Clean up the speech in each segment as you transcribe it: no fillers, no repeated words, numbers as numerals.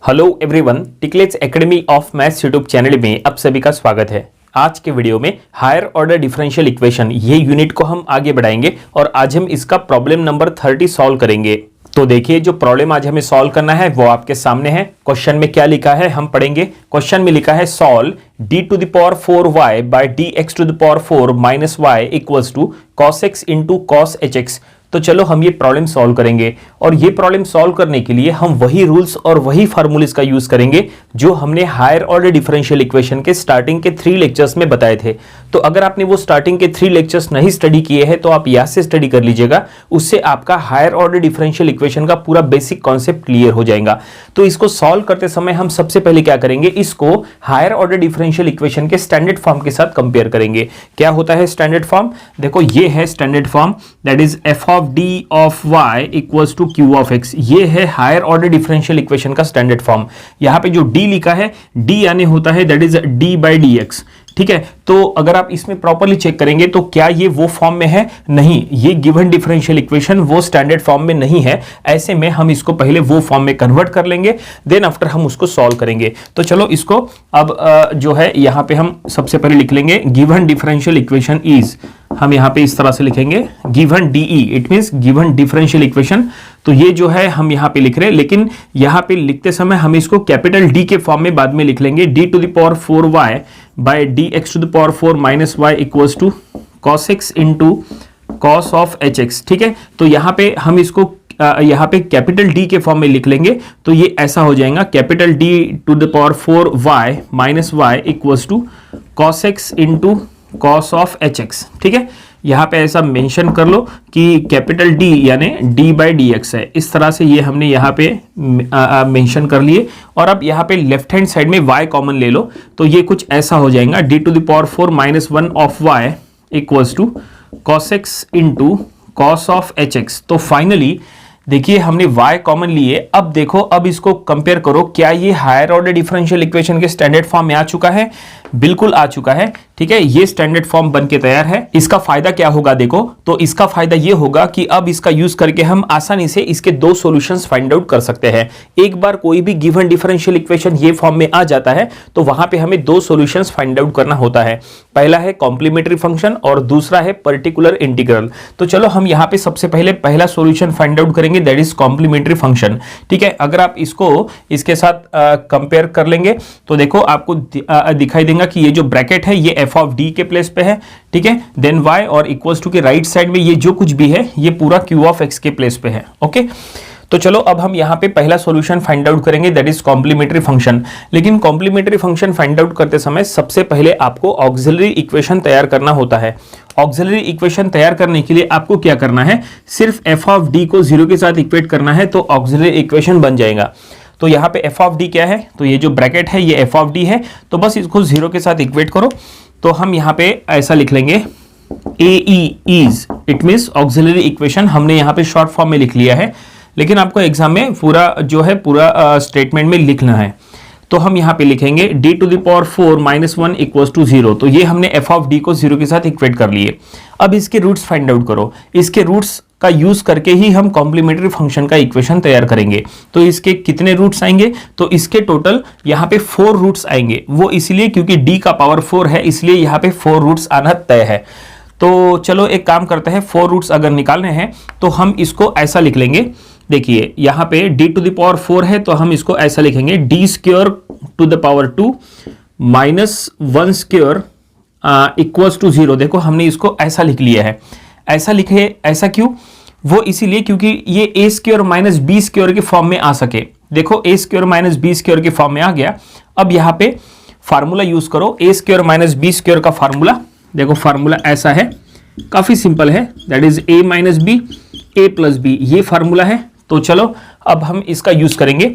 Hello everyone, टिकलेट्स academy of maths YouTube channel में आप सभी का स्वागत है। आज के वीडियो में हायर ऑर्डर डिफरेंशियल इक्वेशन ये यूनिट को हम आगे बढ़ाएंगे और आज हम इसका प्रॉब्लम नंबर 30 सॉल्व करेंगे। तो देखिए, जो प्रॉब्लम आज हमें सॉल्व करना है वो आपके सामने है। क्वेश्चन में क्या लिखा है हम पढ़ेंगे। क्वेश्चन में लिखा है solve d to the power 4y by dx to the power 4 minus y equals to cos x into cos hx। तो चलो हम ये प्रॉब्लम सॉल्व करेंगे और ये प्रॉब्लम सॉल्व करने के लिए हम वही रूल्स और वही फार्मूलेस का यूज करेंगे जो हमने हायर ऑर्डर डिफरेंशियल इक्वेशन के स्टार्टिंग के 3 लेक्चर्स में बताए थे। तो अगर आपने वो स्टार्टिंग के 3 लेक्चर्स नहीं स्टडी किए हैं तो आप यहाँ से स्टडी कर लीजिएगा, उससे आपका हायर ऑर्डर डिफरेंशियल इक्वेशन का पूरा बेसिक कॉन्सेप्ट क्लियर हो जाएगा। तो इसको सॉल्व करते समय हम सबसे पहले क्या करेंगे, इसको हायर ऑर्डर डिफरेंशियल इक्वेशन के स्टैंडर्ड फॉर्म के साथ कंपेयर करेंगे। क्या होता है स्टैंडर्ड फॉर्म? देखो, ये है standard form, that is f of d of y equals to q of x। ये है हायर ऑर्डर डिफरेंशियल इक्वेशन का स्टैंडर्ड फॉर्म। यहाँ पे जो d लिखा है, d यानी होता है that is d by dx। ठीक है, तो अगर आप इसमें प्रॉपर्ली चेक करेंगे तो क्या ये वो फॉर्म में है? नहीं, ये गिवन डिफरेंशियल इक्वेशन वो स्टैंडर्ड फॉर्म में नहीं है। ऐसे में हम इसको पहले वो फॉर्म में कन्वर्ट कर लेंगे, देन आफ्टर हम उसको सॉल्व करेंगे। तो चलो इसको अब जो है यहाँ पे हम सबसे पहले लिख लेंगे गिवन डिफरेंशियल इक्वेशन इज, हम यहाँ पे इस तरह से लिखेंगे given DE, it means given differential equation. तो ये जो है हम यहाँ पे लिख रहे हैं, लेकिन यहाँ पे लिखते समय हम इसको कैपिटल D के फॉर्म में बाद में लिख लेंगे, d to the power 4y by dx to the power 4 minus y equals to cos x into cos of hx। ठीक है, तो यहाँ पे हम इसको यहाँ पे कैपिटल D के फॉर्म में लिख लेंगे, तो ये ऐसा हो जाएगा capital D to the power 4y minus y equals to cos x into cos of hx। ठीक है, यहाँ पे ऐसा मेंशन कर लो कि कैपिटल D यानी d बाई dx है। इस तरह से ये हमने यहाँ पे मेंशन कर लिए और अब यहाँ पे लेफ्ट हैंड साइड में y कॉमन ले लो, तो ये कुछ ऐसा हो जाएगा d to the power 4 minus 1 of y equals to cos x into cos of hx। तो फाइनली देखिए हमने y कॉमन लिए। अब देखो, अब इसको कंपेयर करो, क्या ये हायर ऑर्डर डिफरेंशियल इक्वेशन के स्टैंडर्ड फॉर्म में आ चुका है? बिल्कुल आ चुका है। ठीक है, ये स्टैंडर्ड फॉर्म बन के तैयार है। इसका फायदा क्या होगा देखो, तो इसका फायदा ये होगा कि अब इसका यूज करके हम आसानी से इसके 2 सॉल्यूशंस फाइंड आउट कर सकते हैं। एक बार कोई भी गिवन डिफरेंशियल इक्वेशन ये फॉर्म में आ जाता है तो वहां पे हमें 2 सॉल्यूशंस फाइंड आउट करना होता है। पहला है कॉम्प्लीमेंट्री फंक्शन और दूसरा है पर्टिकुलर इंटीग्रल। तो चलो हम यहाँ पे सबसे पहले पहला सॉल्यूशन फाइंड आउट करेंगे, दैट इज कॉम्प्लीमेंट्री फंक्शन। ठीक है, अगर आप इसको इसके साथ कंपेयर कर लेंगे तो देखो आपको दिखाई देगा कि ये जो ब्रैकेट है ये f ऑफ d के प्लेस पे है। ठीक है, देन y और इक्वल्स टू के राइट साइड में ये जो कुछ भी है ये पूरा q ऑफ x के प्लेस पे है। ओके, तो चलो अब हम यहाँ पे पहला सॉल्यूशन फाइंड आउट करेंगे, दैट इज कॉम्प्लीमेंट्री फंक्शन। लेकिन कॉम्प्लीमेंट्री फंक्शन फाइंड आउट करते समय सबसे पहले आपको ऑक्सिलरी इक्वेशन तैयार करना होता है। ऑक्सिलरी इक्वेशन तैयार करने के लिए आपको क्या करना है, सिर्फ f ऑफ d को 0 के साथ इक्वेट करना है तो ऑक्सिलरी इक्वेशन बन जाएगा। तो यहाँ पे f ऑफ d क्या है, तो ये जो ब्रैकेट है ये f ऑफ d है, तो बस इसको 0 के साथ इक्वेट करो। तो हम यहाँ पे ऐसा लिख लेंगे AE is, it means auxiliary equation. हमने यहाँ पे शॉर्ट फॉर्म में लिख लिया है, लेकिन आपको एग्जाम में पूरा जो है पूरा स्टेटमेंट में लिखना है। तो हम यहाँ पे लिखेंगे d to the power 4 minus 1 equals to 0। तो ये हमने f ऑफ d को 0 के साथ इक्वेट कर लिए। अब इसके रूट्स फाइंड आउट करो। इसके रूट्स का यूज करके ही हम कॉम्प्लीमेंट्री फंक्शन का इक्वेशन तैयार करेंगे। तो इसके कितने रूट्स आएंगे, तो इसके टोटल यहाँ पे 4 रूट्स आएंगे। वो इसलिए क्योंकि d का पावर 4 है, इसलिए यहाँ पे 4 रूट्स आना तय है। तो चलो एक काम करते हैं, 4 रूट्स अगर निकालने हैं तो हम इसको ऐसा लिख लेंगे। देखिए यहाँ पे d टू द पावर 4 है, तो हम इसको ऐसा लिखेंगे d square to the power 2 minus 1 square equals to 0। देखो हमने इसको ऐसा लिख लिया है। ऐसा लिखे, ऐसा क्यों? वो इसीलिए क्योंकि ये a square minus b square के फॉर्म में आ सके। देखो a square minus b square के फॉर्म में आ गया। अब यहाँ पे फार्मूला यूज करो, a square minus b square का फार्मूला। देखो फार्मूला ऐसा है, काफी सिंपल है, that is a minus b a plus b, ये फार्मूला है। तो चलो अब हम इसका यूज करेंगे।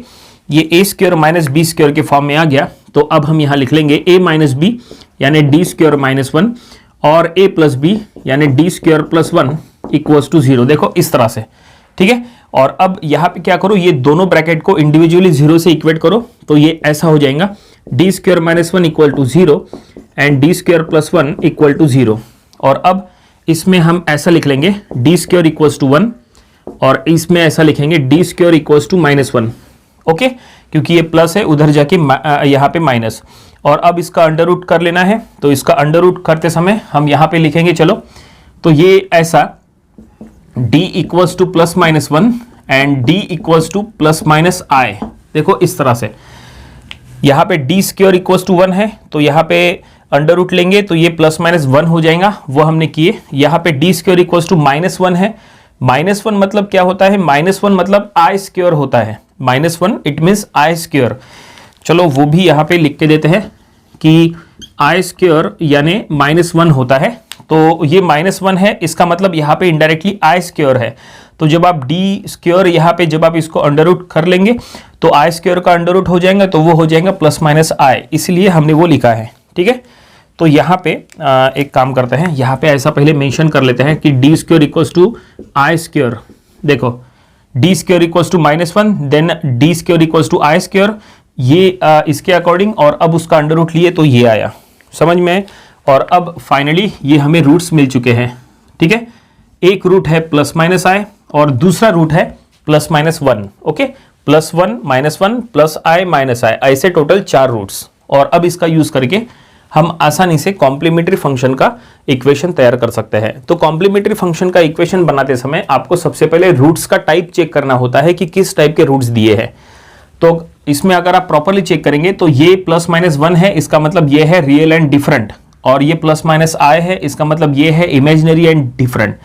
ये a square minus b square के फॉर्म में आ गया, तो अब हम यहाँ लिख लेंगे a माइनस b यानी d स्क्वायर माइनस 1 और a प्लस b यानी d square plus 1 equals to 0। देखो इस तरह से। ठीक है, और अब यहाँ पे क्या करो, ये दोनों ब्रैकेट को इंडिविजुअली 0 से इक्वेट करो, तो ये ऐसा हो जाएगा d square minus 1 equal to 0 and d square plus 1 equal to 0। और अब इसमें हम ऐसा लिख लेंगे d स्क्वायर इक्वल्स टू 1 और इसमें ऐसा लिखेंगे d square equals to minus 1। Okay, क्योंकि ये प्लस है, उधर जाके यहाँ पे माइनस। और अब इसका अंडर रूट कर लेना है, तो इसका अंडर रूट करते समय हम यहाँ पे लिखेंगे, चलो तो ये ऐसा d equals to plus minus 1 and d equals to plus minus i. देखो इस तरह से, यहाँ पे d स्क्वायर इक्वल्स टू 1 है, तो यहाँ पे अंडर रूट लेंगे तो ये प्लस माइनस 1 हो जाएगा, वो हमने किए। यहाँ पे d square equals to minus 1 है। माइनस 1 मतलब क्या होता है? माइनस 1 मतलब आई स्क्वायर होता है। Minus 1 it means I square. चलो वो भी यहाँ पे लिख के देते हैं कि आई स्क्वायर यानी माइनस 1 होता है। तो ये माइनस 1 है, इसका मतलब यहाँ पे इनडायरेक्टली आई स्क्वायर है। तो जब आप डी स्क्वायर यहाँ पे जब आप इसको अंडर रूट कर लेंगे तो आई स्क्वायर का अंडर रूट हो जाएगा, तो वो हो जाएगा प्लस माइनस आई, इसलिए हमने वो लिखा है। ठीक है, तो यहाँ पे एक काम करते हैं, यहाँ पे ऐसा पहले मेंशन कर लेते हैं कि d square equals to i square. देखो d square equals to minus 1, then d square equals to i square, ये इसके अकॉर्डिंग, और अब उसका अंडर रूट लिए तो ये आया, समझ में। और अब फाइनली ये हमें रूट्स मिल चुके हैं। ठीक है, एक रूट है प्लस माइनस आई और दूसरा रूट है plus minus 1। Okay, plus 1 minus 1 plus i minus i, ऐसे टोटल 4 रूट्स। और अब इसका यूज करके हम आसानी से कॉम्प्लीमेंट्री फंक्शन का इक्वेशन तैयार कर सकते हैं। तो कॉम्प्लीमेंट्री फंक्शन का इक्वेशन बनाते समय आपको सबसे पहले रूट्स का टाइप चेक करना होता है कि किस टाइप के रूट्स दिए हैं। तो इसमें अगर आप प्रॉपरली चेक करेंगे तो ये प्लस माइनस 1 है, इसका मतलब ये है रियल एंड डिफरेंट, और ये प्लस माइनस आई है, इसका मतलब ये है इमेजिनरी एंड डिफरेंट।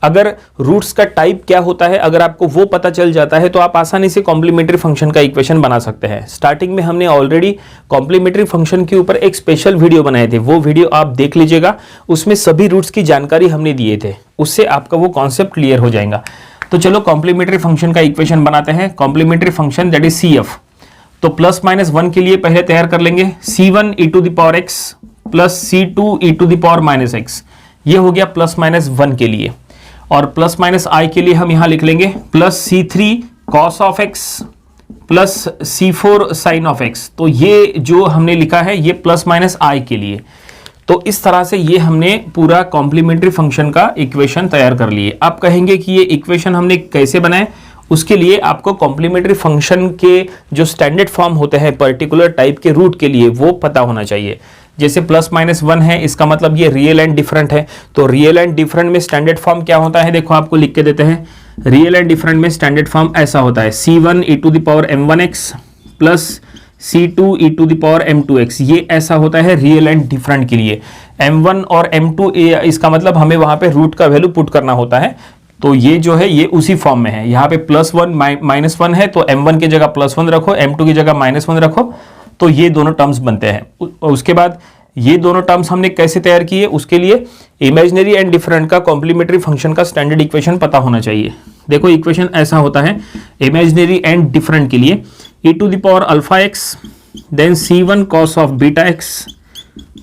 अगर रूट्स का टाइप क्या होता है अगर आपको वो पता चल जाता है तो आप आसानी से कॉम्प्लीमेंट्री फंक्शन का इक्वेशन बना सकते हैं। स्टार्टिंग में हमने ऑलरेडी कॉम्प्लीमेंट्री फंक्शन के ऊपर एक स्पेशल वीडियो बनाए थे, वो वीडियो आप देख लीजिएगा, उसमें सभी रूट्स की जानकारी हमने दिए थे, उससे आपका वो कॉन्सेप्ट क्लियर हो जाएगा। तो चलो कॉम्प्लीमेंट्री फंक्शन का इक्वेशन बनाते हैं। Complementary function that is CF। तो प्लस माइनस 1 के लिए पहले तैयार कर लेंगे, C1 e to the power x plus C2 e to the power minus x, ये हो गया प्लस माइनस 1 के लिए। और प्लस माइनस i के लिए हम यहां लिख लेंगे plus C3 cos of x plus C4 sin of x। तो ये जो हमने लिखा है ये प्लस माइनस i के लिए। तो इस तरह से ये हमने पूरा कॉम्प्लीमेंट्री फंक्शन का इक्वेशन तैयार कर लिए। आप कहेंगे कि ये इक्वेशन हमने कैसे बनाए, उसके लिए आपको कॉम्प्लीमेंट्री फंक्शन के जो स्टैंडर्ड फॉर्म होते हैं पर्टिकुलर टाइप के रूट के लिए वो पता होना चाहिए। जैसे प्लस माइनस 1 है, इसका मतलब ये रियल एंड डिफरेंट है, तो रियल एंड डिफरेंट में स्टैंडर्ड फॉर्म क्या होता है, देखो आपको लिख के देते हैं। रियल एंड डिफरेंट में स्टैंडर्ड फॉर्म ऐसा होता है, C1 e to the power m1x plus C2 e to the power m2x, ये ऐसा होता है रियल एंड डिफरेंट के लिए। m1 और m2 इसका मतलब हमें वहां पे रूट का वैल्यू पुट करना होता है, तो ये जो है ये उसी फॉर्म में है। यहाँ पे प्लस 1 माइनस 1 है, तो m1 की जगह प्लस 1 रखो, m2 की जगह माइनस 1 रखो, तो ये दोनों टर्म्स बनते हैं। उसके बाद ये दोनों टर्म्स हमने कैसे तैयार किए, उसके लिए इमेजिनरी एंड डिफरेंट का कॉम्प्लीमेंट्री फंक्शन का स्टैंडर्ड इक्वेशन पता होना चाहिए। देखो इक्वेशन ऐसा होता है इमेजिनरी एंड डिफरेंट के लिए, e to the power alpha x then C1 cos of beta x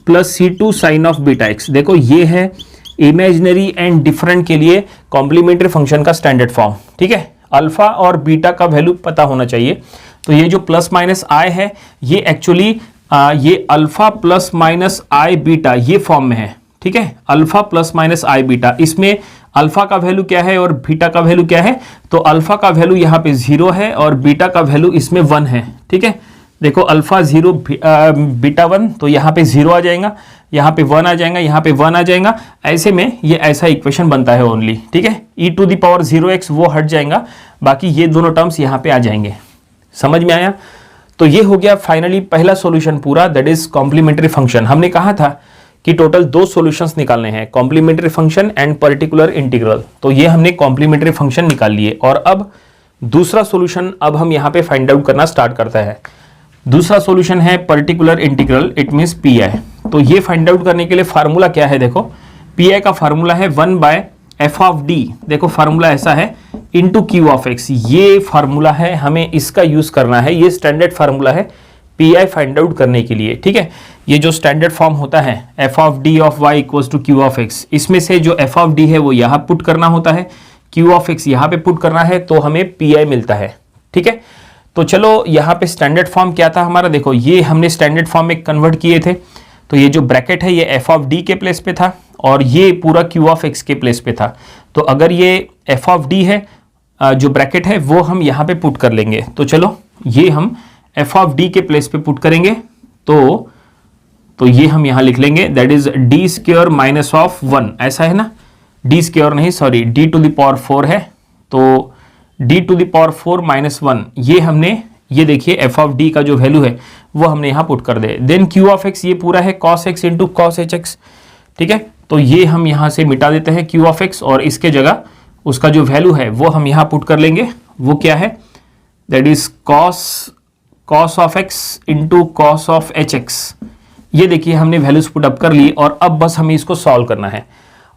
plus C2 sin of beta x। देखो ये है इमेजिनरी एंड डिफरेंट के लिए कॉम्प्लीमेंट्री फंक्शन का स्टैंडर्ड फॉर्म। ठीक है, अल्फा और बीटा का वैल्यू पता होना चाहिए। तो ये जो प्लस माइनस आई है ये एक्चुअली ये अल्फा प्लस माइनस आई बीटा ये फॉर्म में है। ठीक है, अल्फा प्लस माइनस आई बीटा, इसमें अल्फा का वैल्यू क्या है और बीटा का वैल्यू क्या है, तो अल्फा का वैल्यू यहाँ पे 0 है और बीटा का वैल्यू इसमें 1 है। ठीक है, देखो अल्फा 0 बीटा 1, तो यहाँ पे 0 आ जाएगा, यहाँ पे 1 आ जाएगा, यहाँ पे 1 आ जाएगा, ऐसे में ये ऐसा इक्वेशन बनता है ओनली। ठीक है, e to the power 0x वो हट जाएगा, बाकी ये दोनों टर्म्स यहाँ पे आ जाएंगे। समझ में आया? तो ये हो गया फाइनली पहला सॉल्यूशन पूरा, दैट इज कॉम्प्लीमेंट्री फंक्शन। हमने कहा था कि टोटल 2 सॉल्यूशंस निकालने हैं, complementary function and particular integral. तो ये हमने कॉम्प्लीमेंट्री फंक्शन निकाल लिए, और अब दूसरा सॉल्यूशन अब हम यहाँ पे फाइंड आउट करना स्टार्ट करते हैं। दूसरा सॉल्यूशन है particular integral, it means PI। तो ये फाइंड आउट करने के लिए फार्मूला क्या है, देखो PI का फार्मूला है 1/f ऑफ d। देखो फार्मूला ऐसा है इंटू Q ऑफ x, ये फार्मूला है, हमें इसका यूज करना है। ये स्टैंडर्ड फार्मूला है PI फाइंड आउट करने के लिए। ठीक है, ये जो स्टैंडर्ड फॉर्म होता है f of d of y equals to Q of x, इसमें से जो f ऑफ d है वो यहाँ पुट करना होता है, Q ऑफ x यहाँ पे पुट करना है, तो हमें PI मिलता है। ठीक है, तो चलो यहाँ पे स्टैंडर्ड फॉर्म क्या था हमारा, देखो ये हमने स्टैंडर्ड फॉर्म में कन्वर्ट किए थे। तो ये जो ब्रैकेट है ये f ऑफ d के प्लेस पे था और ये पूरा Q ऑफ x के प्लेस पे था। तो अगर ये f ऑफ d है जो ब्रैकेट है वो हम यहाँ पे पुट कर लेंगे। तो चलो ये हम एफ ऑफ डी के प्लेस पे पुट करेंगे तो ये हम यहां लिख लेंगे that is D square minus of 1, ऐसा है ना, डी स्क्वायर नहीं sorry D to the power 4 है, तो D to the power 4 minus 1 ये हमने, ये देखिए एफ ऑफ डी का जो वैल्यू है वो हमने यहां पुट कर दे। देन क्यू ऑफ एक्स ये पूरा है cos x into cos H x, ठीक है, तो ये हम यहां से मिटा देते हैं क्यू ऑफ एक्स और इसके जगह उसका जो वैल्यू है वो हम यहां पुट कर लेंगे, वो क्या है that is cos of x into cos of H x. ये देखिए हमने वैल्यूज पुट अप कर ली और अब बस हमें इसको सॉल्व करना है।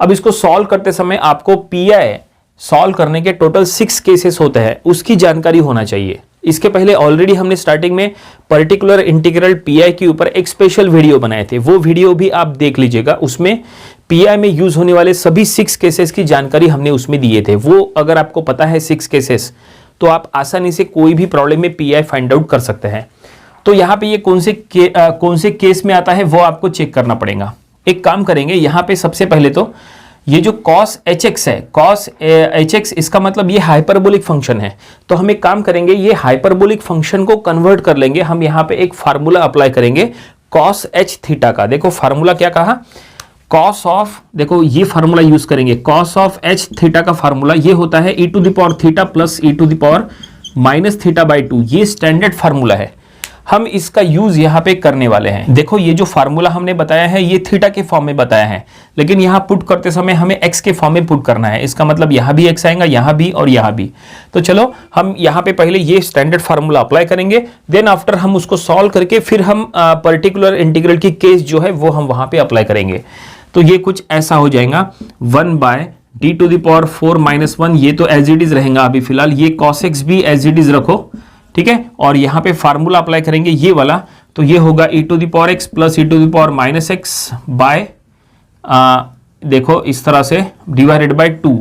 अब इसको सॉल्व करते समय आपको पीआई सॉल्व करने के टोटल 6 केसेस होते हैं उसकी जानकारी होना चाहिए। इसके पहले ऑलरेडी हमने स्टार्टिंग में पर्टिकुलर इंटीग्रल पीआई के ऊपर एक स्पेशल वीडियो बनाए थे, वो वीडियो भी आप देख लीजिएगा। उसमें पीआई में यूज होने वाले सभी 6 केसेस की जानकारी हमने उसमें दिए थे। वो अगर आपको पता है 6 केसेस तो आप आसानी से कोई भी प्रॉब्लम में पीआई फाइंड आउट कर सकते हैं। तो यहाँ पे ये कौन से केस में आता है वो आपको चेक करना पड़ेगा। एक काम करेंगे, यहाँ पे सबसे पहले तो ये जो cos hx है, cos hx इसका मतलब ये हाइपरबोलिक फंक्शन है, तो हम एक काम करेंगे ये हाइपरबोलिक फंक्शन को कन्वर्ट कर लेंगे। हम यहाँ पे एक फार्मूला अप्लाई करेंगे cos h थीटा का। देखो फार्मूला क्या कहा, cos ऑफ, देखो ये फार्मूला यूज करेंगे cos ऑफ h थीटा का फार्मूला ये होता है e to the power theta plus e to the power minus theta by 2। ये स्टैंडर्ड फार्मूला है, हम इसका यूज यहाँ पे करने वाले हैं। देखो ये जो फार्मूला हमने बताया है ये थीटा के फॉर्म में बताया है, लेकिन यहाँ पुट करते समय हमें एक्स के फॉर्म में पुट करना है। इसका मतलब यहाँ भी एक्स आएगा, यहाँ भी और यहाँ भी। तो चलो हम यहाँ पे पहले ये स्टैंडर्ड फार्मूला अप्लाई करेंगे, देन आफ्टर हम उसको सॉल्व करके फिर हम पर्टिकुलर इंटीग्रल की केस जो है वो हम वहां पे अप्लाई करेंगे। तो ये कुछ ऐसा हो जाएगा 1 by D to the power 4 minus 1, ये तो एज इट इज रहेगा अभी फिलहाल। ये cos x भी एज इट इज रखो, ठीक है, और यहाँ पे फार्मूला अप्लाई करेंगे ये वाला, तो ये होगा e to the power x plus e to the power minus X by देखो इस तरह से डिवाइडेड बाय 2।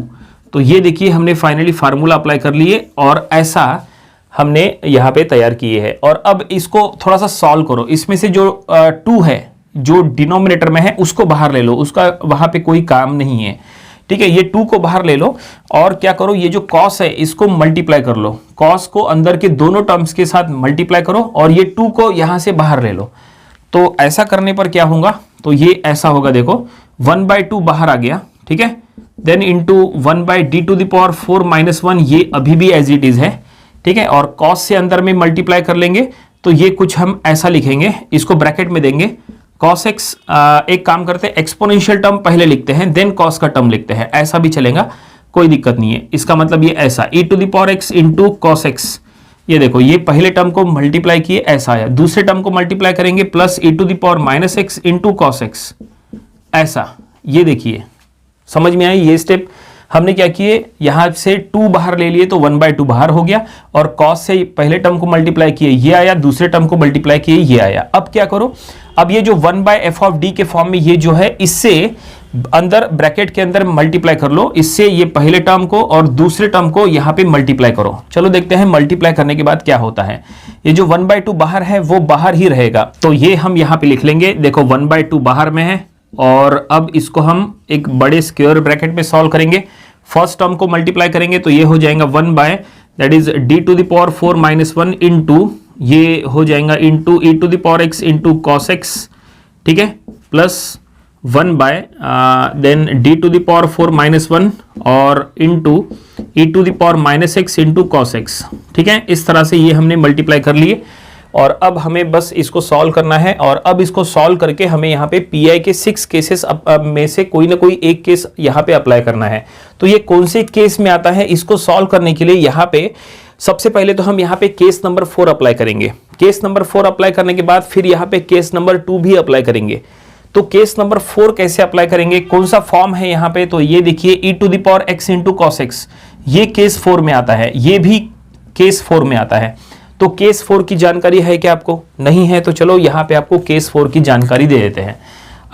तो ये देखिए हमने फाइनली फार्मूला अप्लाई कर लिए और ऐसा हमने यहाँ पे तैयार किए हैं। और अब इसको थोड़ा सा सॉल्व करो, इसमें से जो 2 है जो डिनोमिनेटर में है उसको बाहर ले लो, उसका वहां पे कोई काम नहीं है, ठीक है। ये 2 को बाहर ले लो और क्या करो, ये जो cos है इसको मल्टीप्लाई कर लो, cos को अंदर के दोनों टर्म्स के साथ मल्टीप्लाई करो और ये 2 को यहां से बाहर ले लो। तो ऐसा करने पर क्या होगा, तो ये ऐसा होगा, देखो 1/2 बाहर आ गया, ठीक है, then into 1 by D to the power 4 minus 1, ये अभी भी एज इट इज है, ठीक है, और cos से अंदर में मल्टीप्लाई कर लेंगे तो ये कुछ हम ऐसा लिखेंगे, इसको ब्रैकेट में देंगे cos x। एक काम करते हैं एक्सपोनेंशियल टर्म पहले लिखते हैं देन cos का टर्म लिखते हैं, ऐसा भी चलेगा, कोई दिक्कत नहीं है। इसका मतलब ये ऐसा e to the power x into cos x, ये देखो ये पहले टर्म को मल्टीप्लाई किए ऐसा आया, दूसरे टर्म को मल्टीप्लाई करेंगे plus e to the power minus x into cos x, ऐसा। ये देखिए समझ में आई, ये स्टेप हमने क्या किए, यहां से 2 बाहर ले लिए तो 1/2 बाहर हो गया और cos से पहले टर्म को मल्टीप्लाई किए ये आया, दूसरे टर्म को मल्टीप्लाई किए ये आया। अब क्या करो, अब ये जो 1/f(d) के फॉर्म में ये जो है इससे अंदर ब्रैकेट के अंदर मल्टीप्लाई कर लो, इससे ये पहले टर्म को और दूसरे टर्म को यहां पे मल्टीप्लाई करो। चलो देखते हैं मल्टीप्लाई करने के बाद क्या होता है। ये जो 1/2 बाहर है वो बाहर ही रहेगा, तो ये हम यहां पे लिख लेंगे, देखो 1/2 बाहर में है और अब इसको हम एक बड़े स्क्वायर ब्रैकेट में सॉल्व करेंगे। फर्स्ट टर्म को मल्टीप्लाई करेंगे तो ये हो जाएगा 1 by that is D to the power 4 minus 1 into ये हो जाएगा into e to the power x into cos x, ठीक है, plus 1 by then D to the power 4 minus 1 और into e to the power minus X into cos x, ठीक है। इस तरह से ये हमने मल्टीप्लाई कर लिए और अब हमें बस इसको सॉल्व करना है। और अब इसको सॉल्व करके हमें यहाँ पे पीआई के 6 केसेस में से कोई ना कोई एक केस यहाँ पे अप्लाई करना है। तो ये कौन से केस में आता है, इसको सॉल्व करने के लिए यहाँ पे सबसे पहले तो हम यहाँ पे केस नंबर 4 अप्लाई करेंगे। केस नंबर 4 अप्लाई करने के बाद फिर यहाँ पे केस नंबर 2 भी अप्लाई करेंगे। तो केस नंबर 4 कैसे अप्लाई करेंगे, कौन सा फॉर्म है यहाँ पे, तो ये देखिए e to the power x into cos x, ये केस 4 में आता है, ये भी केस 4 में आता है। तो केस 4 की जानकारी है क्या आपको, नहीं है, तो चलो यहाँ पे आपको केस 4 की जानकारी दे देते हैं।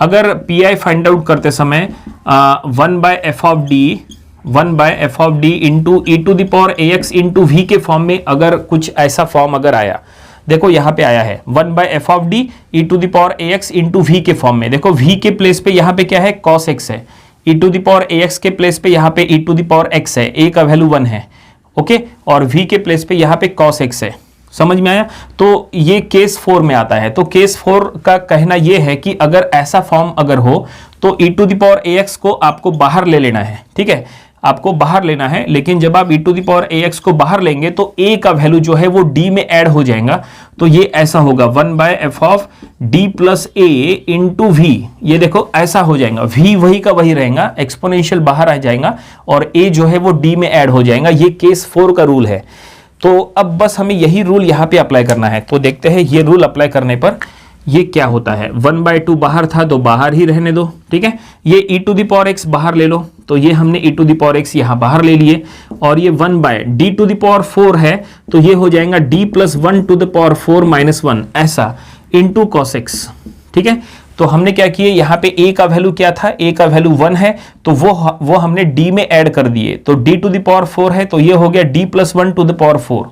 अगर पीआई फाइंड आउट करते समय 1 by F of D into E to the power ax into V के फॉर्म में अगर कुछ ऐसा फॉर्म अगर आया, देखो यहाँ पे आया है 1 by F of D E to the power ax into V के फॉर्म में। देखो v के प्लेस पे यहाँ पे क्या है, cos x है, e to the power ax के प्लेस पे यहाँ पे e to the power x है, a का वैल्यू 1 है, ओके, और v के प्लेस पे यहाँ पे cos x है, समझ में आया? तो ये केस 4 में आता है। तो केस 4 का कहना ये है कि अगर ऐसा फॉर्म अगर हो तो e to the power ax को आपको बाहर ले लेना है, ठीक है, आपको बाहर लेना है। लेकिन जब आप e to the power ax को बाहर लेंगे तो a का वैल्यू जो है वो d में ऐड हो जाएगा। तो ये ऐसा होगा 1/f of d plus a into v। ये देखो ऐसा हो जाएगा, v वही का वही रहेगा, एक्सपोनेंशियल बाहर आ जाएगा और a जो है वो d में ऐड हो जाएगा। ये केस 4 का रूल है। तो अब बस हमें यही रूल यहाँ पे अप्लाई करना है। तो देखते हैं ये रूल अप्लाई करने पर ये क्या होता है। 1/2 बाहर था तो बाहर ही रहने दो, ठीक है। ये e to the power x बाहर ले लो, तो ये हमने e to the power x यहाँ बाहर ले लिए। और ये 1/d टू द पावर 4 है तो ये हो जाएगा d plus 1 to the power 4 minus 1 ऐसा इंटू cos x, ठीक है। तो हमने क्या किए, यहाँ पे a का वैल्यू क्या था, a का वैल्यू 1 है तो वो हमने d में ऐड कर दिए। तो d टू द पावर 4 है तो ये हो गया d plus 1 to the power 4,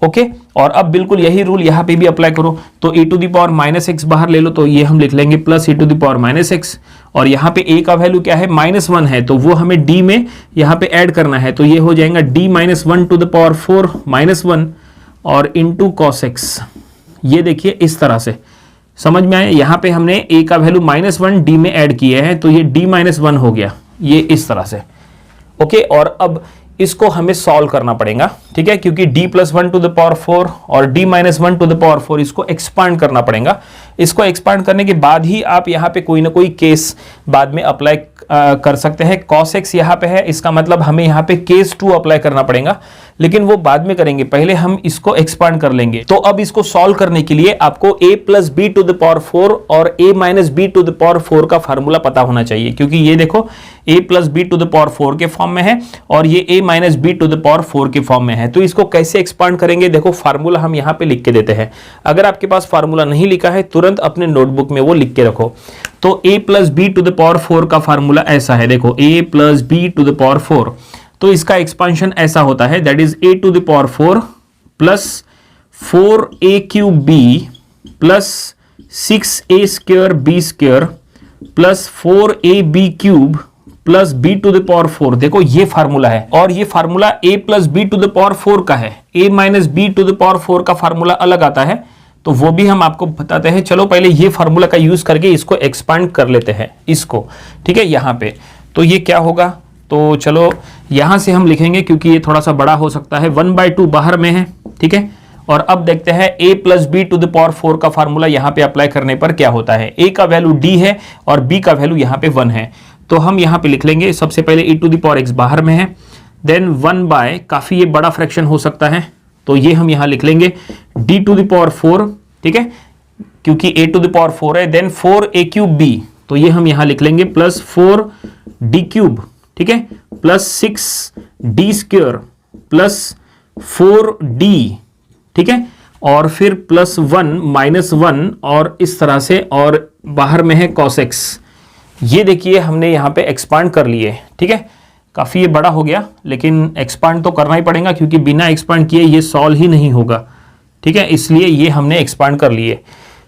okay. और अब बिल्कुल यही रूल यहाँ पे भी अप्लाई करो। तो e to the power minus X बाहर ले लो तो ये हम लिख लेंगे plus e to the power minus X. और यहाँ पे a का वैल्यू क्या है, -1 है तो वो हमें d में यहाँ पे ऐड करना है। तो ये हो जाएगा d minus 1 to the power 4 minus 1 और इंटू cos x। ये देखिए इस तरह से समझ में आया। यहाँ पे हमने a का वैल्यू -1 d में ऐड किए हैं तो ये d-1 हो गया, ये इस तरह से, ओके। और अब इसको हमें सॉल्व करना पड़ेगा, ठीक है, क्योंकि d plus 1 to the power 4 और d-1 टू द पावर 4 इसको एक्सपांड करना पड़ेगा। इसको एक्सपांड करने के बाद ही आप यहाँ पे कोई ना कोई केस बाद में अप्लाई कर सकते हैं। cos x यहाँ पे है, इसका मतलब हमें यहाँ पे केस 2 अप्लाई करना पड़ेगा, लेकिन वो बाद में करेंगे, पहले हम इसको एक्सपांड कर लेंगे। तो अब इसको सॉल्व करने के लिए आपको a plus B to the power 4 और a minus B to the power 4 का फार्मूला पता होना चाहिए, क्योंकि ये देखो a plus B to the power 4 के फॉर्म में है और ये a minus B to the power 4 के फॉर्म में है। तो इसको कैसे एक्सपांड करेंगे, देखो फार्मूला हम यहाँ पे लिख के देते हैं। अगर आपके पास फार्मूला नहीं लिखा है तुरंत अपने नोटबुक में वो लिख के रखो। तो a plus B to the power 4 का फार्मूला ऐसा है, देखो a plus B to the power 4। तो इसका एक्सपांशन ऐसा होता है, that is a to the power 4 plus 4a cube b plus 6a square b square plus 4ab cube plus b to the power 4। देखो ये फार्मूला है और ये formula a plus B to the power 4 का है। a minus B to the power 4 का formula अलग आता है, तो वो भी हम आपको बताते हैं। चलो पहले ये फार्मूला का यूज करके इसको एक्सपांड कर लेते हैं इसको, ठीक है। यहाँ पे तो ये क्या होगा, तो चलो यहाँ से हम लिखेंगे क्योंकि ये थोड़ा सा बड़ा हो सकता है। 1/2 बाहर में है, ठीक है। और अब देखते हैं a plus B to the power 4 का फार्मूला यहाँ पे अप्लाई करने पर क्या होता है। a का वैल्यू d है और b का वैल्यू यहाँ पे 1 है, तो हम यहाँ पे लिख लेंगे सबसे पहले e to the power x बाहर में है, देन 1/, काफी ये बड़ा फ्रैक्शन हो सकता है तो ये हम यहाँ लिख लेंगे d टू द पावर 4, ठीक है, क्योंकि a टू द पावर 4 है। देन 4a क्यूब b, तो ये हम यहाँ लिख लेंगे प्लस 4d क्यूब, ठीक है, plus 6d square plus 4d, ठीक है, और फिर प्लस 1 माइनस 1 और इस तरह से, और बाहर में है cos x। ये देखिए हमने यहाँ पे एक्सपांड कर लिए, ठीक है। काफ़ी ये बड़ा हो गया लेकिन एक्सपांड तो करना ही पड़ेगा क्योंकि बिना एक्सपांड किए ये सॉल्व ही नहीं होगा, ठीक है, इसलिए ये हमने एक्सपांड कर लिए।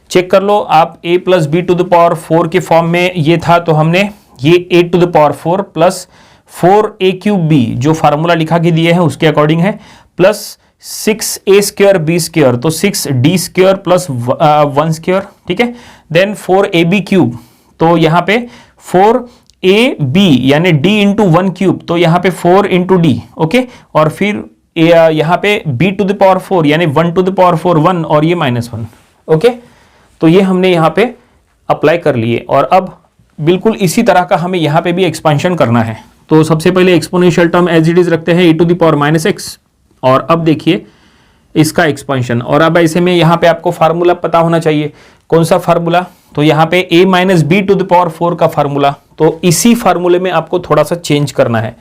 चेक कर लो आप, a plus B to the power 4 के फॉर्म में ये था तो हमने ये a to the power 4 plus 4a cube b जो फार्मूला लिखा के दिए हैं उसके अकॉर्डिंग है, plus 6a square b square, तो 6d स्क्वायर प्लस 1 स्क्वायर, ठीक है। देन 4ab क्यूब, तो यहाँ पे 4ab यानी d इंटू 1 क्यूब, तो यहाँ पे 4 इंटू d, ओके। और फिर यहाँ पे b टू द पावर 4 यानी 1 टू द पावर 4 1 और ये -1, ओके। तो ये हमने यहाँ पे अप्लाई कर लिए और अब बिल्कुल इसी तरह का हमें यहाँ पे भी एक्सपेंशन करना है। तो सबसे पहले exponential term as it is रखते हैं e to the power -x, और अब देखिए इसका एक्सपेंशन। और अब ऐसे में यहाँ पे आपको फार्मूला पता होना चाहिए, कौन सा फार्मूला, तो यहाँ पे a minus B to the power 4 का फार्मूला, तो इसी फार्मूले में आपको थोड़ा सा चेंज करना है।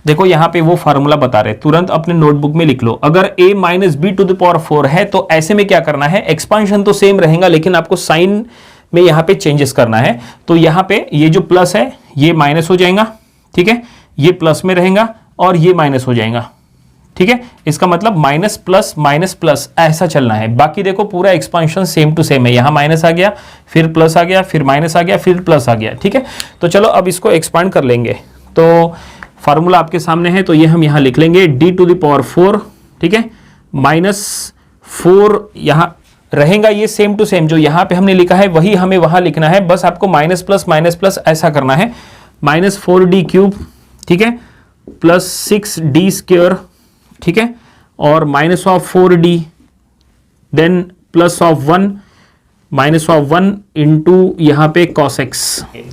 देखो यहाँ पे वो फार्मूला बता रहे, तुरंत अपने नोटबुक में लिख लो। अगर a minus B to the power 4 है तो ऐसे में क्या करना है, एक्सपांशन तो सेम रहेगा लेकिन आपको साइन में यहाँ पे चेंजेस करना है। तो यहाँ पे ये जो प्लस है ये माइनस हो जाएगा, ठीक है, ये प्लस में रहेगा और ये माइनस हो जाएगा, ठीक है। इसका मतलब माइनस प्लस ऐसा चलना है। बाकी देखो पूरा एक्सपांशन सेम टू सेम है, यहाँ माइनस आ गया फिर प्लस आ गया फिर माइनस आ गया फिर प्लस आ गया, ठीक है। तो चलो अब इसको एक्सपांड कर लेंगे। तो फार्मूला आपके सामने है, तो ये हम यहाँ लिख लेंगे d टू द पावर 4, ठीक है, माइनस 4 यहाँ रहेगा, ये सेम टू सेम जो यहाँ पे हमने लिखा है वही हमें वहाँ लिखना है, बस आपको माइनस प्लस ऐसा करना है। -4d³ ठीक है, प्लस 6d², ठीक है, और -4d, देन +1 -1 इंटू यहाँ पे cos x।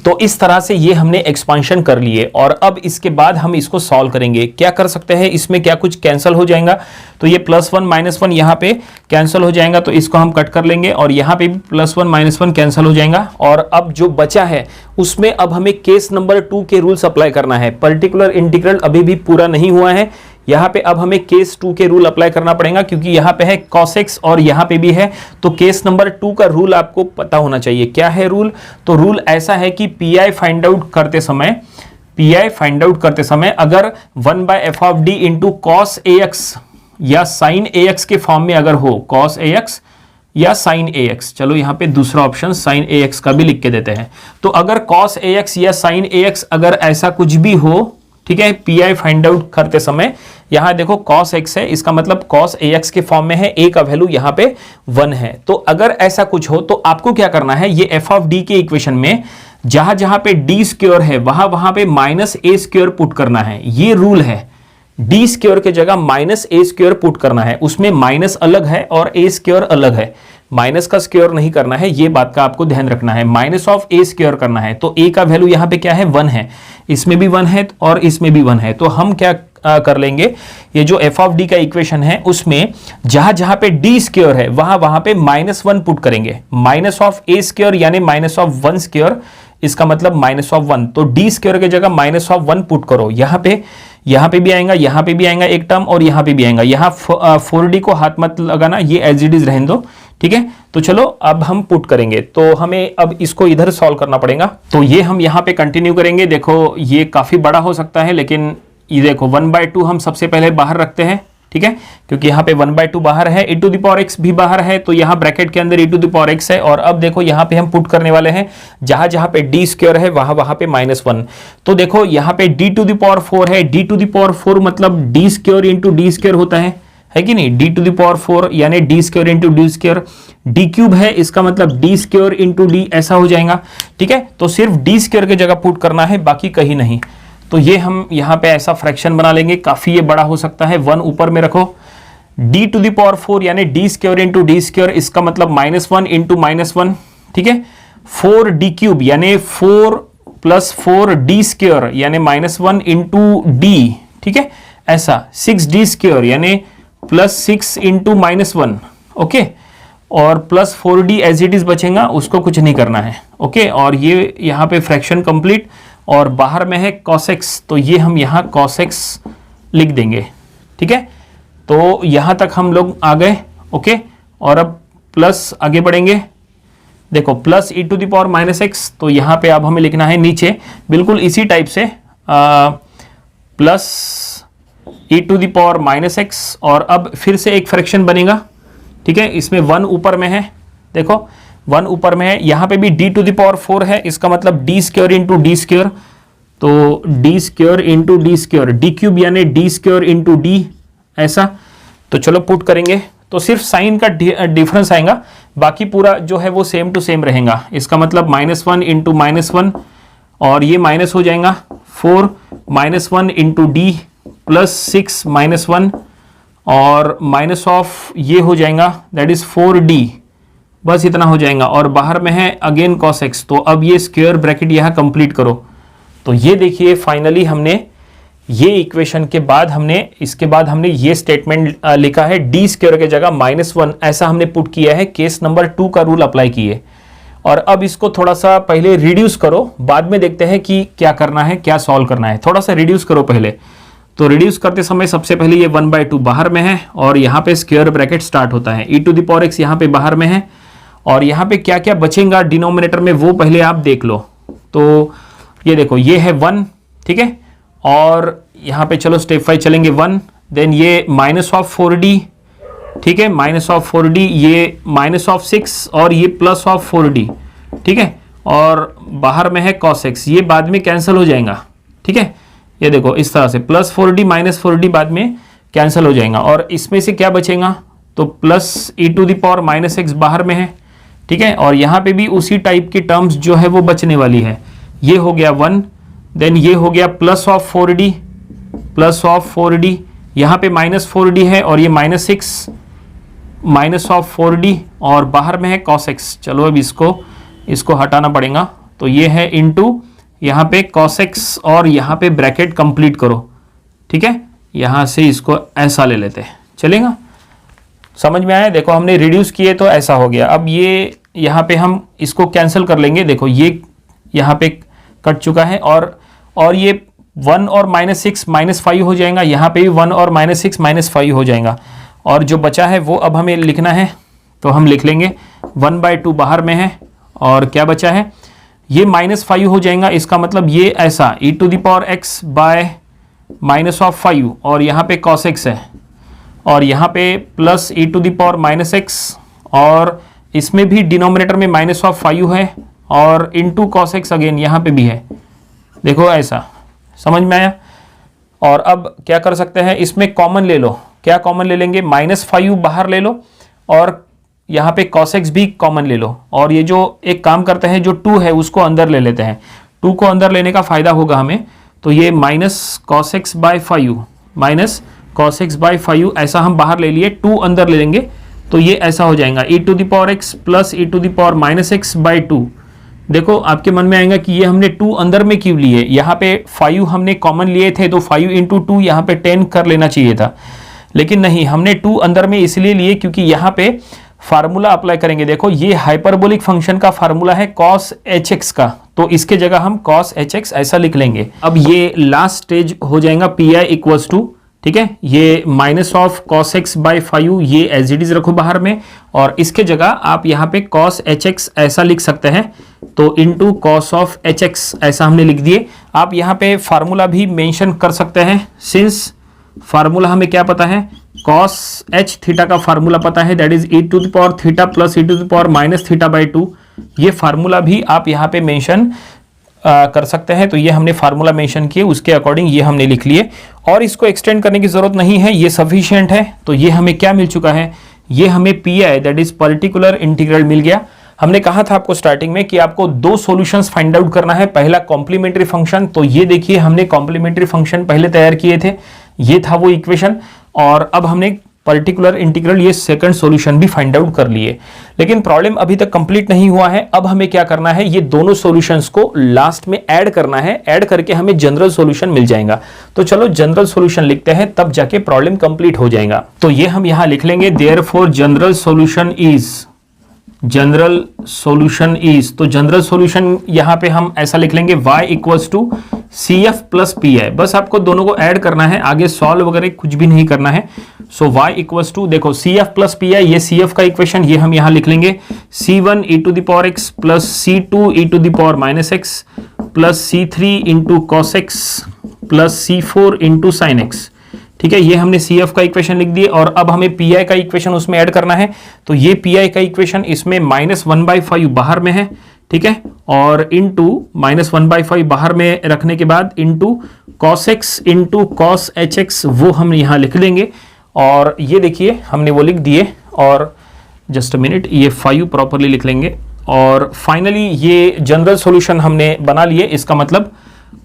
तो इस तरह से ये हमने एक्सपांशन कर लिए और अब इसके बाद हम इसको सॉल्व करेंगे। क्या कर सकते हैं, इसमें क्या कुछ कैंसिल हो जाएगा, तो ये +1 -1 यहाँ पे कैंसिल हो जाएगा, तो इसको हम कट कर लेंगे और यहाँ पे भी +1 -1 कैंसिल हो जाएगा। और अब जो बचा है उसमें अब हमें केस नंबर 2 के रूल्स अप्लाई करना है। पर्टिकुलर इंटीग्रल अभी भी पूरा नहीं हुआ है, यहाँ पे अब हमें केस 2 के रूल अप्लाई करना पड़ेगा, क्योंकि यहाँ पे है cos x और यहाँ पे भी है। तो केस नंबर 2 का रूल आपको पता होना चाहिए। क्या है रूल, तो रूल ऐसा है कि PI फाइंड आउट करते समय अगर 1/f(d) इंटू cos ax या sin ax के फॉर्म में अगर हो, cos ax या sin ax, चलो यहाँ पे दूसरा ऑप्शन sin ax का भी लिख के देते हैं। तो अगर cos ax या sin ax अगर ऐसा कुछ भी हो, ठीक है, PI फाइंड आउट करते समय, यहां देखो cos x है, इसका मतलब cos ax के फॉर्म में है, a का वैल्यू यहां पे 1 है। तो अगर ऐसा कुछ हो तो आपको क्या करना है, ये f(d) के इक्वेशन में जहां जहां पे d² है वहां पे -a² पुट करना है। ये रूल है, d² के जगह -a² पुट करना है, उसमें माइनस अलग है और a² अलग है, माइनस का स्क्वायर नहीं करना है, ये बात का आपको ध्यान रखना है, -a² करना है। तो a का वैल्यू यहाँ पे क्या है, 1 है, इसमें भी 1 है और इसमें भी 1 है। तो हम क्या कर लेंगे, ये जो f(d) का इक्वेशन है उसमें जहां जहां पे d² है वहां पे -1 पुट करेंगे, -a² यानी -1², इसका मतलब -1। तो d² के जगह -1 पुट करो, यहाँ पे भी आएगा, यहाँ पे भी आएगा एक टर्म और यहाँ पे भी आएगा। यहाँ 4d को हाथ मत लगाना, ये एज इट इज रहने दो, ठीक है। तो चलो अब हम पुट करेंगे, तो हमें अब इसको इधर सॉल्व करना पड़ेगा। तो ये हम यहाँ पे कंटिन्यू करेंगे। देखो ये काफी बड़ा हो सकता है, लेकिन ये देखो 1/2 हम सबसे पहले बाहर रखते हैं, ठीक है, क्योंकि यहाँ पे 1/2 बाहर है, e⁻x भी बाहर है, तो यहाँ ब्रैकेट के अंदर e⁻x है। और अब देखो यहाँ पे हम पुट करने वाले हैं, जहां जहां पे d² है वहां पे -1। तो देखो यहाँ पे d⁴ है, d⁴ मतलब d² इंटू d² होता है कि नहीं, d⁴ यानी d² इंटू d², d³ है, इसका मतलब d² इंटू d ऐसा हो जाएगा, ठीक है। तो सिर्फ d² की जगह पुट करना है, बाकी कहीं नहीं। तो ये हम यहाँ पे ऐसा फ्रैक्शन बना लेंगे, काफी ये बड़ा हो सकता है, 1 ऊपर में रखो, d⁴ यानी d² इंटू d², इसका मतलब -1 इंटू -1, ठीक है। 4d³ यानी 4 + 4d² यानी -1 इंटू d, ठीक है, ऐसा 6d² यानी +6 इंटू -1, ओके, और +4d एज इट इज बचेगा, उसको कुछ नहीं करना है, ओके। और ये यहाँ पे फ्रैक्शन कंप्लीट, और बाहर में है cos x, तो ये हम यहाँ cos x लिख देंगे, ठीक है। तो यहाँ तक हम लोग आ गए, ओके। और अब प्लस आगे बढ़ेंगे, देखो प्लस e⁻⁻x, तो यहाँ पे अब हमें लिखना है नीचे बिल्कुल इसी टाइप से प्लस e⁻⁻x, और अब फिर से एक फ्रैक्शन बनेगा, ठीक है, इसमें 1 ऊपर में है, देखो 1 ऊपर में है, यहाँ पे भी d⁴ है, इसका मतलब d² इंटू d², तो d² इंटू d², d³ यानी d² इंटू d ऐसा। तो चलो पुट करेंगे, तो सिर्फ साइन का डिफरेंस आएगा, बाकी पूरा जो है वो सेम टू सेम रहेगा। इसका मतलब -1 इंटू -1, और ये माइनस हो जाएगा 4 -1 इंटू d प्लस 6 -1, और माइनस ऑफ ये हो जाएगा, दैट इज 4d, बस इतना हो जाएगा। और बाहर में है अगेन cos x, तो अब ये स्क्वायर ब्रैकेट यहाँ कंप्लीट करो। तो ये देखिए फाइनली हमने ये इक्वेशन के बाद इसके बाद हमने ये स्टेटमेंट लिखा है, d² के जगह -1 ऐसा हमने पुट किया है, केस नंबर 2 का रूल अप्लाई किए। और अब इसको थोड़ा सा पहले रिड्यूस करो, बाद में देखते हैं कि क्या करना है, क्या सॉल्व करना है। थोड़ा सा रिड्यूस करो पहले। तो रिड्यूस करते समय सबसे पहले ये 1/2 बाहर में है, और यहाँ पे स्क्वायर ब्रैकेट स्टार्ट होता है, e⁻x यहाँ पे बाहर में है, और यहाँ पे क्या क्या बचेगा डिनोमिनेटर में वो पहले आप देख लो। तो ये देखो ये है 1, ठीक है, और यहाँ पे चलो स्टेप 5 चलेंगे, 1, देन ये -4d, ठीक है, -4d, ये -6, और ये +4d, ठीक है, और बाहर में है cos x, ये बाद में कैंसिल हो जाएगा, ठीक है। ये देखो इस तरह से +4d -4d बाद में कैंसिल हो जाएगा, और इसमें से क्या बचेगा, तो plus E to the power minus X बाहर में है, ठीक है। और यहाँ पे भी उसी टाइप की टर्म्स जो है वो बचने वाली है। ये हो गया 1, देन ये हो गया प्लस ऑफ 4d, यहाँ पे माइनस 4d है और ये माइनस 6 माइनस ऑफ 4d और बाहर में है cos x। चलो अब इसको हटाना पड़ेगा, तो ये है इनटू यहाँ पे cos x और यहाँ पे ब्रैकेट कंप्लीट करो, ठीक है। यहाँ से इसको ऐसा ले लेते हैं, चलेगा? समझ में आया? देखो हमने रिड्यूस किए तो ऐसा हो गया। अब ये यहाँ पे हम इसको कैंसिल कर लेंगे, देखो ये यहाँ पे कट चुका है और ये 1 और माइनस 6 माइनस 5 हो जाएगा, यहाँ पे भी 1 और माइनस 6 माइनस 5 हो जाएगा। और जो बचा है वो अब हमें लिखना है, तो हम लिख लेंगे 1/2 बाहर में है और क्या बचा है, ये माइनस 5 हो जाएगा। इसका मतलब ये ऐसा e to the power x by minus of 5 और यहाँ पे cos x है और यहाँ पे plus e to the power minus x और इसमें भी डिनोमिनेटर में माइनस ऑफ 5 है और इनटू cos x अगेन यहाँ पे भी है। देखो ऐसा, समझ में आया? और अब क्या कर सकते हैं, इसमें कॉमन ले लो। क्या कॉमन ले लेंगे, माइनस 5 बाहर ले लो और यहाँ पे cos x भी कॉमन ले लो। और ये जो एक काम करते हैं, जो 2 है उसको अंदर ले लेते हैं। 2 को अंदर लेने का फायदा होगा हमें, तो ये minus cos x by 5 minus cos x by 5 ऐसा हम बाहर ले लिए, 2 अंदर ले लेंगे तो ये ऐसा हो जाएगा e to the power x plus e to the power minus X by 2। देखो आपके मन में आएगा कि ये हमने 2 अंदर में क्यों लिए, यहाँ पे 5 हमने कॉमन लिए थे तो 5 इंटू 2 यहाँ पे 10 कर लेना चाहिए था, लेकिन नहीं, हमने 2 अंदर में इसलिए लिए क्योंकि यहाँ पे फार्मूला अप्लाई करेंगे। देखो ये हाइपरबोलिक फंक्शन का फार्मूला है cos hx का, तो इसके जगह हम cos hx ऐसा लिख लेंगे। अब ये लास्ट स्टेज हो जाएगा pi इक्वल्स टू, ठीक है, ये minus of cos x by 5 ये एज इट इज रखो बाहर में और इसके जगह आप यहाँ पे cos hx ऐसा लिख सकते हैं, तो इनटू cos ऑफ hx ऐसा हमने लिख दिए। आप यहाँ पे फार्मूला भी मेंशन कर सकते हैं, सिंस फार्मूला हमें क्या पता है, cos h थीटा का फार्मूला पता है, that is e to the power theta plus e to the power minus theta by 2। ये फार्मूला भी आप यहाँ पे मेंशन कर सकते हैं। तो ये हमने फार्मूला मेंशन किए, उसके अकॉर्डिंग ये हमने लिख लिए और इसको एक्सटेंड करने की जरूरत नहीं है, ये सफिशिएंट है। तो ये हमें क्या मिल चुका है, ये हमें PI that is particular integral मिल गया। हमने कहा था आपको स्टार्टिंग में कि आपको 2 सॉल्यूशंस फाइंड आउट करना है, पहला कॉम्प्लीमेंट्री फंक्शन, तो ये देखिए हमने कॉम्प्लीमेंट्री फंक्शन पहले तैयार किए थे, ये था वो इक्वेशन, और अब हमने पर्टिकुलर इंटीग्रल ये सेकंड सॉल्यूशन भी फाइंड आउट कर लिए। लेकिन प्रॉब्लम अभी तक कंप्लीट नहीं हुआ है। अब हमें क्या करना है, ये दोनों सॉल्यूशंस को लास्ट में ऐड करना है, ऐड करके हमें जनरल सॉल्यूशन मिल जाएगा। तो चलो जनरल सॉल्यूशन लिखते हैं, तब जाके प्रॉब्लम कंप्लीट हो जाएगा। तो ये हम यहां लिख लेंगे, देयरफॉर जनरल सॉल्यूशन इज, तो जनरल सॉल्यूशन यहां पे हम ऐसा लिख लेंगे y equals to CF plus P है। बस आपको दोनों को ऐड करना है, आगे सॉल्व वगैरह कुछ भी नहीं करना है। सो y इक्वल्स टू, देखो CF प्लस पी है, ये CF का इक्वेशन ये हम यहां लिख लेंगे, C1 e to the power x plus C2 e to the power minus X plus C3 into cos X plus C4 into sine X. ठीक है, ये हमने CF का इक्वेशन लिख दिए और अब हमें PI का इक्वेशन उसमें ऐड करना है। तो ये PI का इक्वेशन इसमें -1/5 बाहर में है, ठीक है, और इंटू -1/5 बाहर में रखने के बाद into cos x into cos hx वो हम यहाँ लिख देंगे। और ये देखिए हमने वो लिख दिए, और जस्ट अ मिनट, ये 5 प्रॉपरली लिख लेंगे। और फाइनली ये जनरल सॉल्यूशन हमने बना लिए। इसका मतलब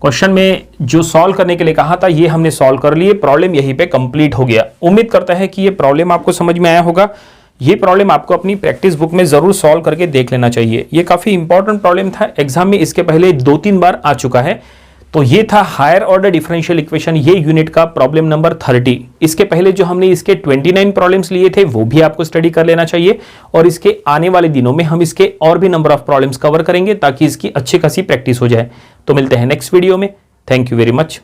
क्वेश्चन में जो सॉल्व करने के लिए कहा था ये हमने सॉल्व कर लिए, प्रॉब्लम यहीं पे कंप्लीट हो गया। उम्मीद करता है कि ये प्रॉब्लम आपको समझ में आया होगा। ये प्रॉब्लम आपको अपनी प्रैक्टिस बुक में जरूर सॉल्व करके देख लेना चाहिए। ये काफी इंपॉर्टेंट प्रॉब्लम था, एग्जाम में इसके पहले 2-3 बार आ चुका है। तो ये था हायर ऑर्डर डिफरेंशियल इक्वेशन, ये यूनिट का प्रॉब्लम नंबर 30। इसके पहले जो हमने इसके 29 प्रॉब्लम्स लिए थे वो भी आपको स्टडी कर लेना चाहिए, और इसके आने वाले दिनों में हम इसके और भी नंबर ऑफ प्रॉब्लम्स कवर करेंगे ताकि इसकी अच्छी खासी प्रैक्टिस हो जाए। तो मिलते हैं नेक्स्ट वीडियो में। Thank you very much.